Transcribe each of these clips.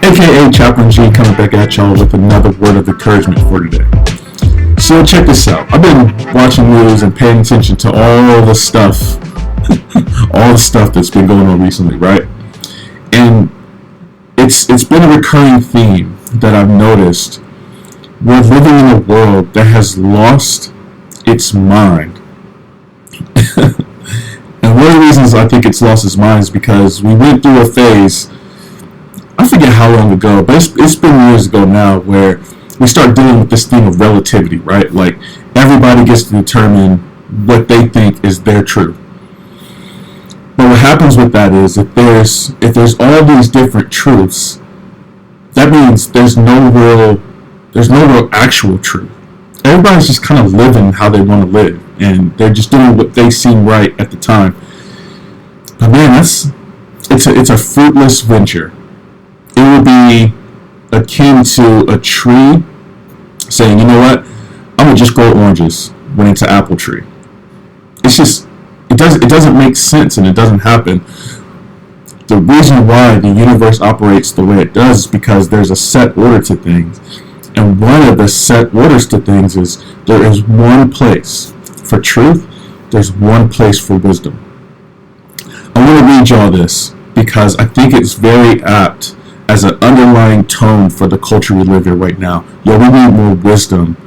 aka Chaplain G, coming back at y'all with another word of encouragement for today. So check this out. I've been watching news and paying attention to all the stuff, all the stuff that's been going on recently, right? And it's been a recurring theme that I've noticed. We're living in a world that has lost its mind. And one of the reasons I think it's lost its mind is because we went through a phase, I forget how long ago, but it's been years ago now, where we start dealing with this theme of relativity, right? Like, everybody gets to determine what they think is their truth. But what happens with that is, if there's all these different truths, that means there's no real actual truth. Everybody's just kind of living how they want to live, and they're just doing what they seem right at the time. But man, it's a fruitless venture. It would be akin to a tree saying, you know what, I'm gonna just grow oranges when it's an apple tree. It's just, it doesn't make sense, and it doesn't happen. The reason why the universe operates the way it does is because there's a set order to things. And one of the set orders to things is there is one place for truth, there's one place for wisdom. I want to read y'all this because I think it's very apt as an underlying tone for the culture we live in right now. We need more wisdom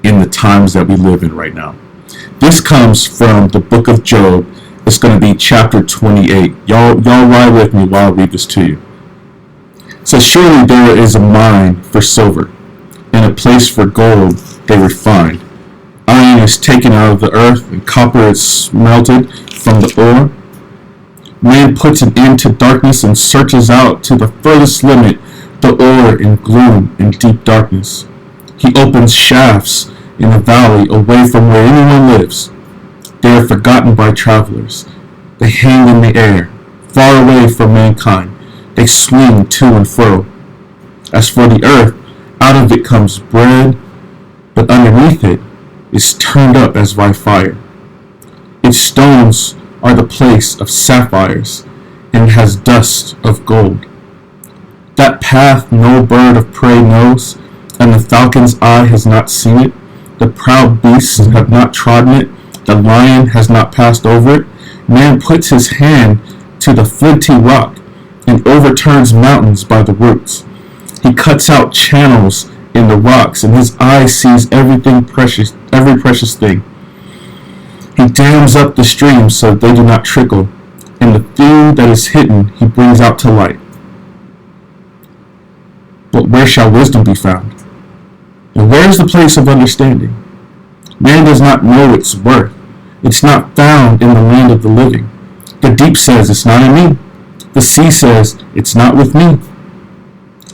in the times that we live in right now. This comes from the book of Job. It's going to be chapter 28. Y'all ride with me while I read this to you. It says, surely there is a mine for silver, and a place for gold they refine. Iron is taken out of the earth, and copper is smelted from the ore. Man puts an end to darkness and searches out to the furthest limit the ore in gloom and deep darkness. He opens shafts in a valley away from where anyone lives. They are forgotten by travelers. They hang in the air, far away from mankind. They swing to and fro. As for the earth, out of it comes bread, but underneath it is turned up as by fire. Its stones are the place of sapphires, and it has dust of gold. That path no bird of prey knows, and the falcon's eye has not seen it. The proud beasts have not trodden it. The lion has not passed over it. Man puts his hand to the flinty rock, and overturns mountains by the roots. He cuts out channels in the rocks, and his eye sees every precious thing. He dams up the streams so they do not trickle, and the thing that is hidden he brings out to light. But where shall wisdom be found? And where is the place of understanding? Man does not know its worth. It's not found in the land of the living. The deep says, it's not in me. The sea says, it's not with me.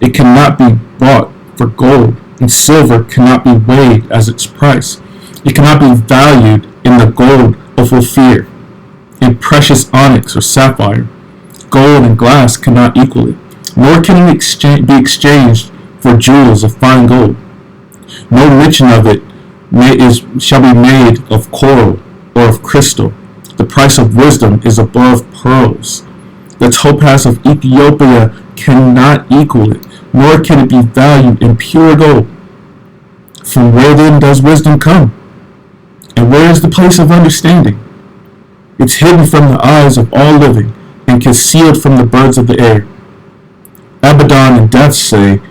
It cannot be bought for gold, and silver cannot be weighed as its price. It cannot be valued in the gold of Ophir, in precious onyx or sapphire. Gold and glass cannot equal it, nor can it be exchanged for jewels of fine gold. No mention of it shall be made of coral or of crystal. The price of wisdom is above pearls. The topaz of Ethiopia cannot equal it, nor can it be valued in pure gold. From where then does wisdom come? And where is the place of understanding? It's hidden from the eyes of all living, and concealed from the birds of the air. Abaddon and Death say,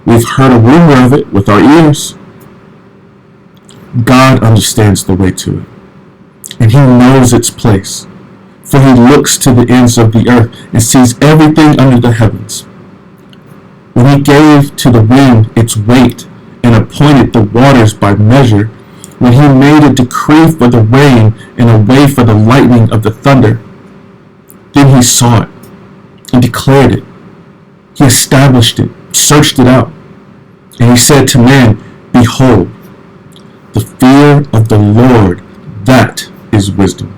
we've heard a rumor of it with our ears. God understands the way to it, and he knows its place. For he looks to the ends of the earth and sees everything under the heavens. When he gave to the wind its weight and appointed the waters by measure, when he made a decree for the rain and a way for the lightning of the thunder, then he saw it and declared it. He established it, searched it out. And he said to man, behold, the fear of the Lord, that is wisdom.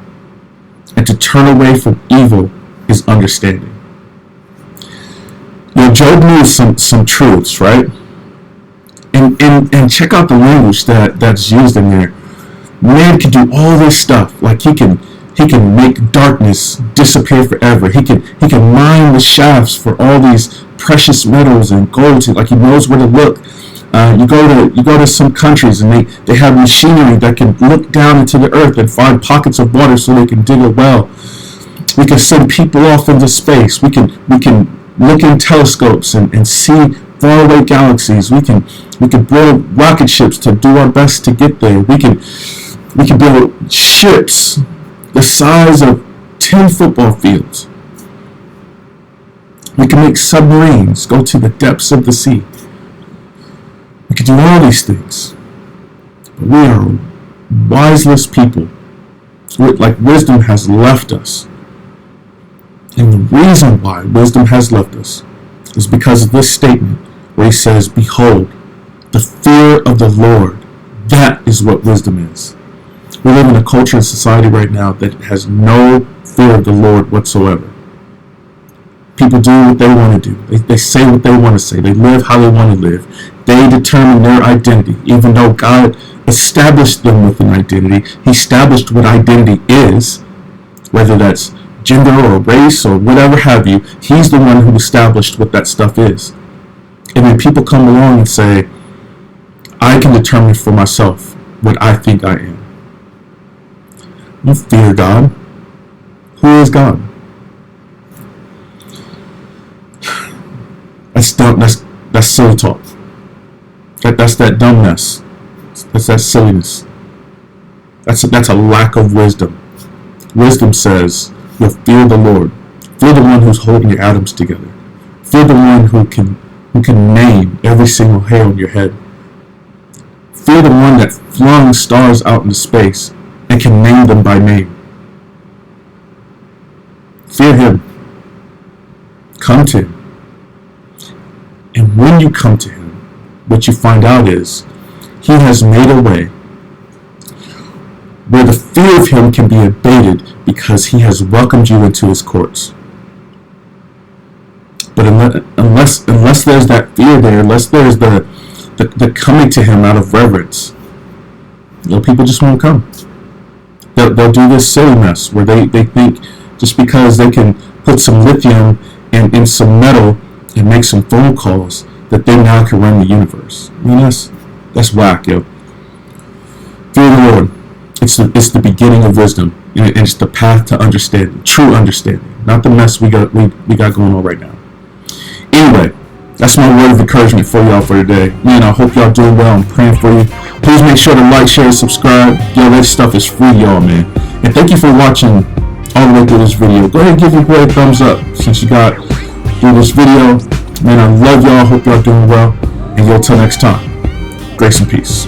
And to turn away from evil is understanding. Now, Job knew some truths, right? And check out the language that's used in there. Man can do all this stuff. Like he can make darkness disappear forever. He can mine the shafts for all these precious metals and gold. Like he knows where to look. You go to some countries and they have machinery that can look down into the earth and find pockets of water so they can dig a well. We can send people off into space. We can look in telescopes and see faraway galaxies. We can build rocket ships to do our best to get there. We can build ships the size of 10 football fields. We can make submarines go to the depths of the sea. We can do all these things. But we are wiseless people. Like wisdom has left us. And the reason why wisdom has left us is because of this statement where he says, behold, the fear of the Lord, that is what wisdom is. We live in a culture and society right now that has no fear of the Lord whatsoever. People do what they want to do. They say what they want to say. They live how they want to live. They determine their identity. Even though God established them with an identity, he established what identity is, whether that's gender or race or whatever have you. He's the one who established what that stuff is. And then people come along and say, I can determine for myself what I think I am. You fear God. Who is God? That's dumb. That's silly talk. That's that dumbness. That's that silliness. That's a lack of wisdom. Wisdom says, you'll fear the Lord. Fear the one who's holding your atoms together. Fear the one who can name every single hair on your head. Fear the one that flung stars out into space and can name them by name. Fear him. Come to him. And when you come to him, what you find out is he has made a way where the fear of him can be abated because he has welcomed you into his courts. But unless there's that fear there, unless there's the coming to him out of reverence, people just won't come. They'll do this silly mess where they think just because they can put some lithium in some metal and make some phone calls that they now can run the universe. I mean, that's whack, yo. Fear the Lord. It's the beginning of wisdom, and it's the path to understanding, true understanding, not the mess we got going on right now. Anyway, that's my word of encouragement for y'all for today. Man, I hope y'all doing well. I'm praying for you. Please make sure to like, share, and subscribe. Yo, that stuff is free, y'all, man. And thank you for watching all the way through this video. Go ahead and give your boy a thumbs up since you got through this video. Man, I love y'all. Hope y'all doing well. And yo, till next time, grace and peace.